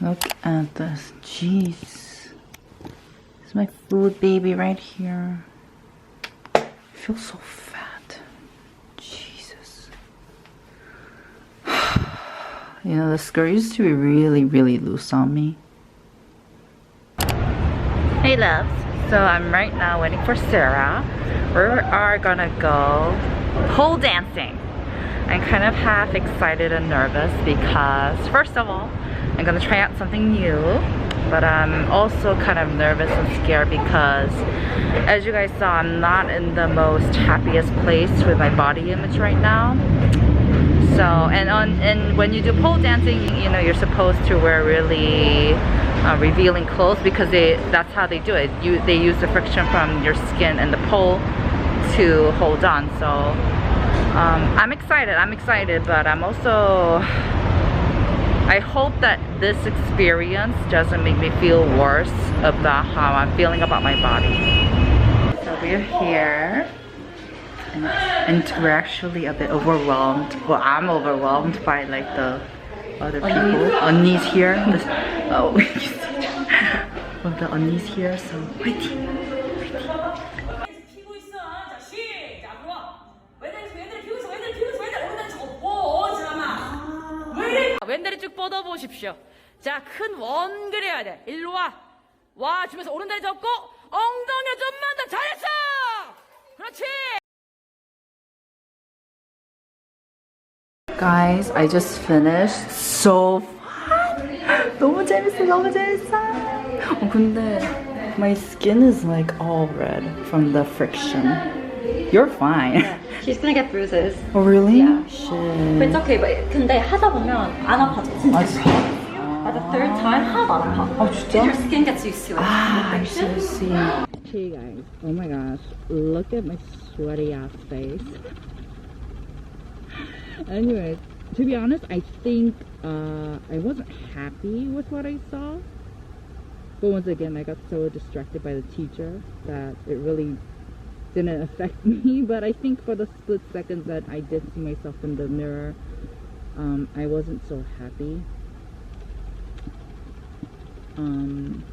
Look at this. Jeez. It's my food baby right here. I feel so fat. Jesus. You know, the skirt used to be really, really loose on me. Hey loves. So I'm right now waiting for Sarah. We are gonna go pole dancing. I'm kind of half excited and nervous because, first of all, I'm gonna try out something new, but I'm also kind of nervous and scared because, as you guys saw, I'm not in the most happiest place with my body image right now. So, and when you do pole dancing, you know, you're supposed to wear really revealing clothes because that's how they do it. They use the friction from your skin and the pole to hold on. So I'm excited, but I'm also, I hope that this experience doesn't make me feel worse about how I'm feeling about my body. So we're here, and we're actually a bit overwhelmed. Well, I'm overwhelmed by like the other people. 언니's here. Oh, you can see well, the 언니's here, so waiting. 왼다리 쭉 뻗어보십시오. 자, 큰 원 그려야 돼. 일로 와. 와 주면서 오른다리 접고 엉덩이 좀만 더. 잘했어. 그렇지. Guys, I just finished. So fun. 너무 재밌어. 근데 my skin is like all red from the friction. You're fine. Yeah, she's gonna get bruises. Oh really? Yeah. Shit. But it's okay. But 근데 하다 보면 안 아파져. 진짜. 아, 진짜? By the third time 하나도 안 아파. 아, 진짜? Your skin gets used to it. I see. Hey guys, oh my gosh, look at my sweaty ass face. Anyways, to be honest, I think I wasn't happy with what I saw. But once again, I got so distracted by the teacher that it really didn't affect me. But I think for the split seconds that I did see myself in the mirror, I wasn't so happy. And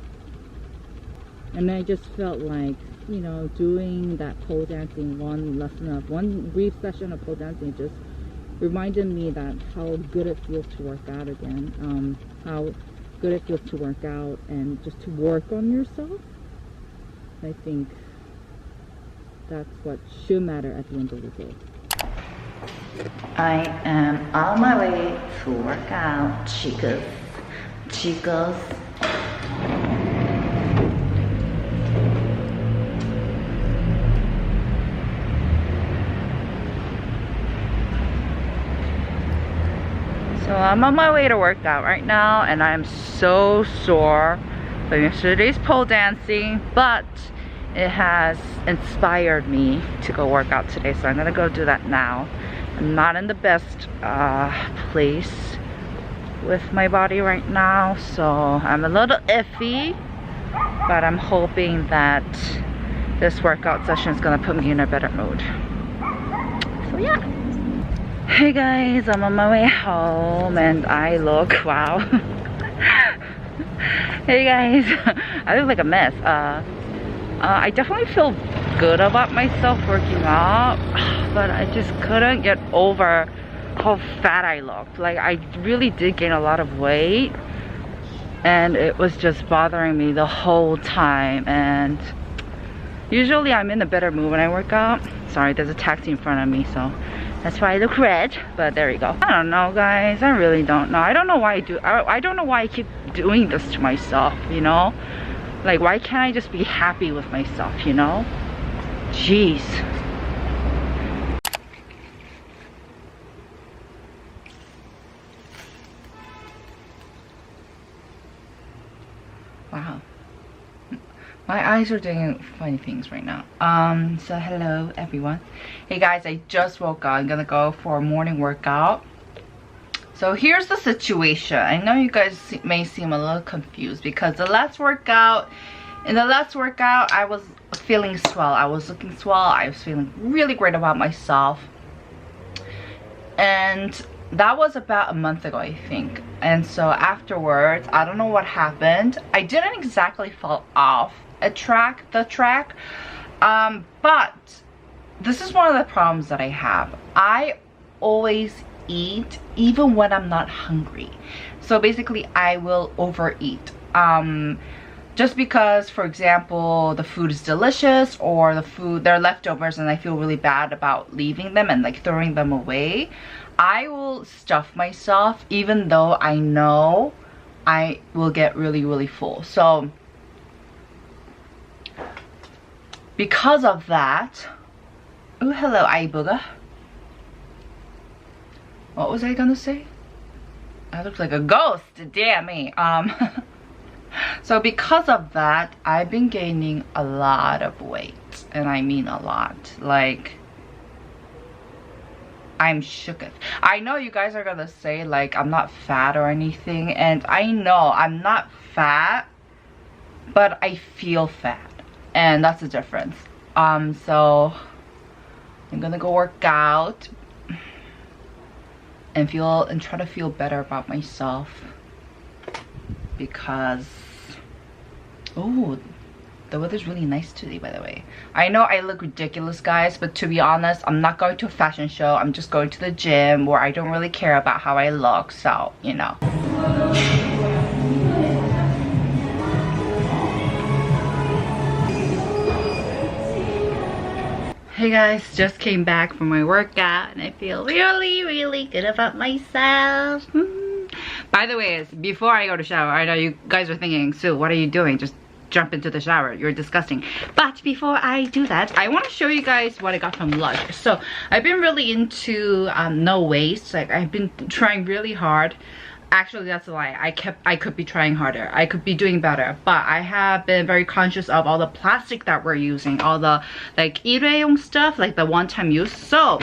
I just felt like, you know, doing that pole dancing, one brief session of pole dancing just reminded me that how good it feels to work out again, how good it feels to work out and just to work on yourself. I think that's what should matter at the end of the day. I am on my way to work out, chicas. So I'm on my way to work out right now, and I'm so sore from yesterday's pole dancing, but it has inspired me to go work out today, so I'm gonna go do that now. I'm not in the best place with my body right now, so I'm a little iffy, but I'm hoping that this workout session is gonna put me in a better mood. So yeah. Hey guys, I'm on my way home and I look, wow. Hey guys, I look like a mess. I definitely feel good about myself working out, but I just couldn't get over how fat I looked. Like, I really did gain a lot of weight and it was just bothering me the whole time. And usually I'm in a better mood when I work out. Sorry, there's a taxi in front of me, so that's why I look red, but there you go. I don't know, guys. I really don't know. I don't know why I don't know why I keep doing this to myself, you know? Like, why can't I just be happy with myself, you know? Jeez. Wow. My eyes are doing funny things right now. So hello everyone. Hey guys, I just woke up. I'm gonna go for a morning workout. So here's the situation. I know you guys may seem a little confused because in the last workout I was feeling swell. I was looking swell. I was feeling really great about myself. And that was about a month ago, I think. And so afterwards, I don't know what happened. I didn't exactly fall off the track, but this is one of the problems that I have. I always eat even when I'm not hungry. So basically I will overeat. Just because, for example, the food is delicious or they're leftovers and I feel really bad about leaving them and like throwing them away, I will stuff myself even though I know I will get really, really full. So because of that, oh, hello, iBooga. What was I gonna say? I look like a ghost, damn me. So because of that, I've been gaining a lot of weight, and I mean a lot. Like, I'm shooketh. I know you guys are gonna say like I'm not fat or anything, and I know I'm not fat, but I feel fat, and that's the difference. So I'm gonna go work out and try to feel better about myself, because oh, the weather's really nice today, by the way. I know I look ridiculous, guys, but to be honest, I'm not going to a fashion show. I'm just going to the gym where I don't really care about how I look, so you know. Hey guys, just came back from my workout and I feel really, really good about myself. By the way, before I go to shower, I know you guys are thinking, Sue, what are you doing? Just jump into the shower. You're disgusting. But before I do that, I want to show you guys what I got from Lush. So I've been really into no waste. Like, I've been trying really hard. Actually, that's a lie. I could be trying harder. I could be doing better. But I have been very conscious of all the plastic that we're using. All the like 일회용 stuff, like the one-time use. So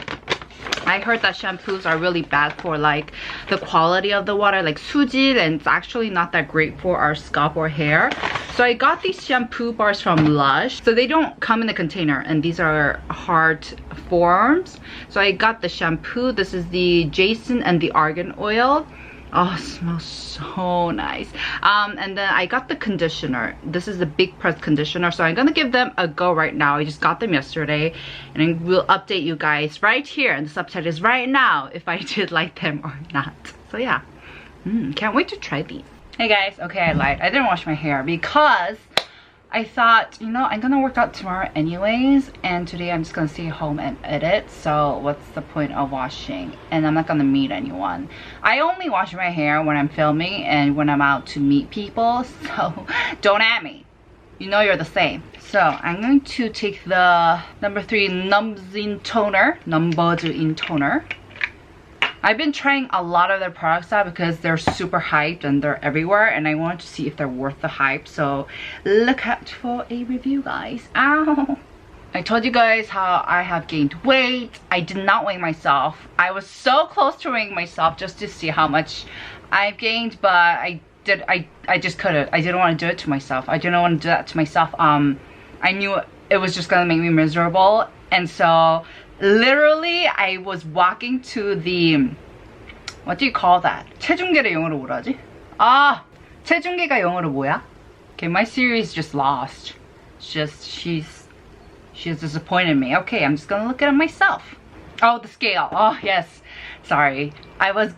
I heard that shampoos are really bad for like the quality of the water, like 수질, and it's actually not that great for our scalp or hair. So I got these shampoo bars from Lush. So they don't come in a container, and these are hard forms. So I got the shampoo. This is the Jason and the Argan Oil. Oh, it smells so nice. And then I got the conditioner. This is the big press conditioner, so I'm gonna give them a go right now. I just got them yesterday, and I will update you guys right here in the subtitles right now if I did like them or not. So yeah, can't wait to try these. Hey guys, okay, I lied. I didn't wash my hair because I thought, you know, I'm gonna work out tomorrow anyways, and today I'm just gonna stay home and edit, so what's the point of washing? And I'm not gonna meet anyone. I only wash my hair when I'm filming and when I'm out to meet people, so don't at me. You know you're the same. So I'm going to take the number 3 Numbuzin toner, Numbozin toner. I've been trying a lot of their products out because they're super hyped and they're everywhere, and I wanted to see if they're worth the hype, so look out for a review, guys. Ow! I told you guys how I have gained weight. I did not weigh myself. I was so close to weighing myself just to see how much I've gained, but I just couldn't. I didn't want to do it to myself. I didn't want to do that to myself. I knew it was just gonna make me miserable, and so literally I was walking to the, what do you call that? 체중계를 영어로 뭐라 하지? 아, 체중계가 영어로 뭐야? Okay, my series just lost. She has disappointed me. Okay, I'm just gonna look at it myself. Oh, the scale. Oh, yes. Sorry. I was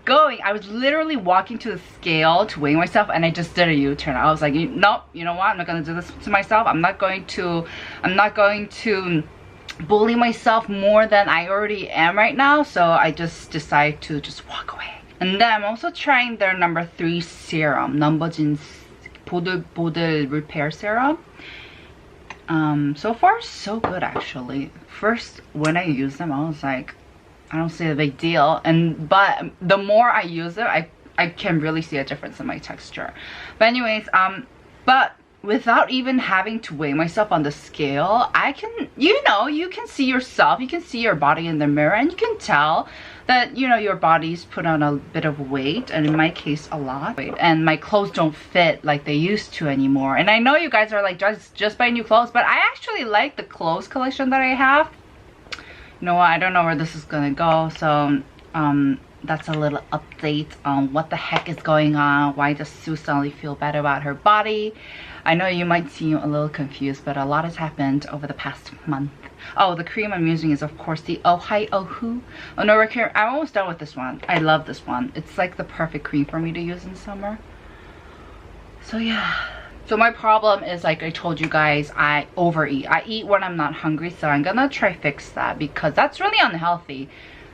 literally walking to the scale to weigh myself, and I just did a U-turn. I was like, nope, you know what? I'm not gonna do this to myself. I'm not going to bully myself more than I already am right now, so I just decided to just walk away. And then I'm also trying their number 3 serum, 넘버즈인 보들보들 repair serum. So far so good, actually. First, when I used them, I was like, I don't see a big deal, but the more I use it, I can really see a difference in my texture. But anyways, but without even having to weigh myself on the scale, I can, you know, you can see yourself, you can see your body in the mirror, and you can tell that, you know, your body's put on a bit of weight, and in my case a lot, and my clothes don't fit like they used to anymore. And I know you guys are like, just buy new clothes, but I actually like the clothes collection that I have. You know what, I don't know where this is gonna go, so that's a little update on what the heck is going on. Why does Sue suddenly feel better about her body? I know you might seem a little confused, but a lot has happened over the past month. Oh, the cream I'm using is of course the Ohaiohu. Oh no, I'm almost done with this one. I love this one. It's like the perfect cream for me to use in summer. So yeah. So my problem is, like I told you guys, I overeat. I eat when I'm not hungry, so I'm gonna try fix that because that's really unhealthy.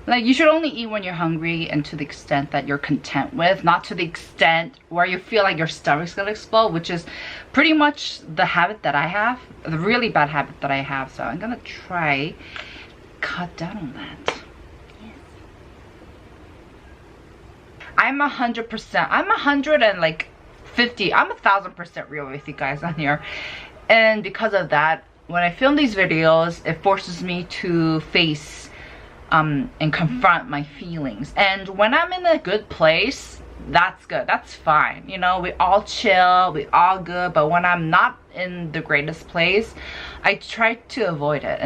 Like, you should only eat when you're hungry and to the extent that you're content with, not to the extent where you feel like your stomach's gonna explode, which is pretty much the habit that I have, the really bad habit that I have. So I'm gonna try cut down on that. I'm 100%, I'm 150, I'm 1000% real with you guys on here. And because of that, when I film these videos, it forces me to face and confront my feelings. And when I'm in a good place, that's good, that's fine. You know, we all chill, we all good. But when I'm not in the greatest place, I try to avoid it. And